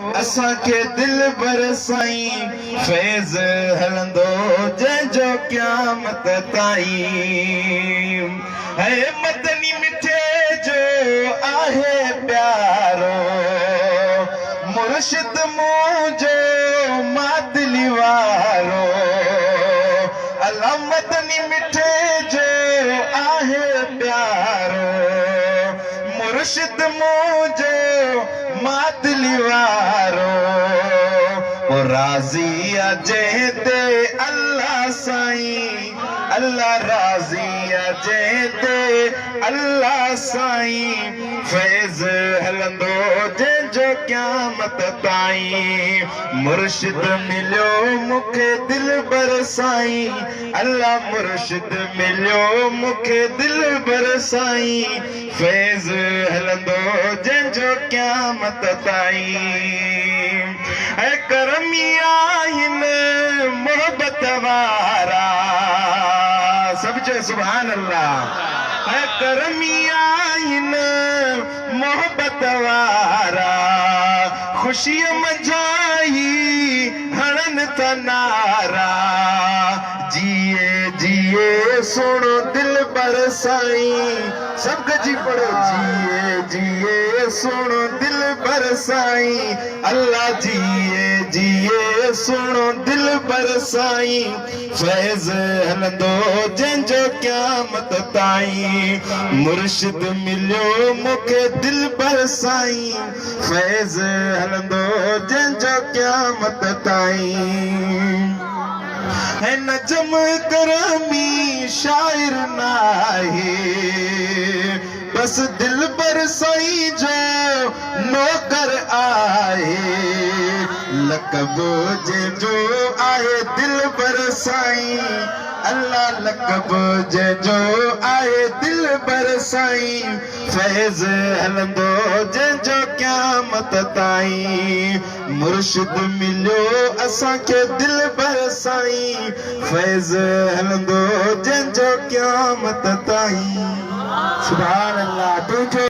असां के दिल बरसाई फैज़ हलंदो जंहिंजो क़यामत ताईं है मदनी मिठे जो आहे प्यारो मुर्शिद मुंहिंजो मादली वारो अल्लाह मदनी मिठे जो आहे प्यारो मुर्शिद मुंहिंजो मादली वारो राज़ी जंहिं ते अल्लाह साईं अल्लाह राज़ी जंहिं ते अल्लाह साईं फैज़ हलंदो जंहिंजो क़यामत ताईं मुर्शिद मिलियो मूंखे दिल बरसाईं अल्लाह मुर्शिद मिलियो मूंखे दिल बरसाईं फैज़ हलंदो जंहिंजो क़यामत ताईं ऐ करमी आहिनि मोहबत वारा सब जो सुभान अल्लाह ऐ करमी आहिनि मोहबत वारा खुशी मझाई हणन त नारा जिए जिए सुनो दिल बरसाईं सब गजी पढ़ो जिए जिए सुनो दिल बरसाईं अल्लाह जिए जिए सुनो दिल बरसाईं फैज़ हलंदो जंहिंजो क़यामत ताईं मुर्शिद मिलियो मूंखे दिल बरसाईं फैज़ हलंदो जंहिंजो क़यामत ताईं है नजम करमी शायर नाहे बस दिल बरसाई जो नौकर आए लकब जो आए दिल बरसाई अल्लाह लकब जो आए दिल बरसाई फैज़ हलंदो जंहिंजो क़यामत ताईं मुर्शिद मिलियो असां के दिल बरसाई फैज़ हलंदो जंहिंजो क़यामत ताईं सुभान अल्लाह।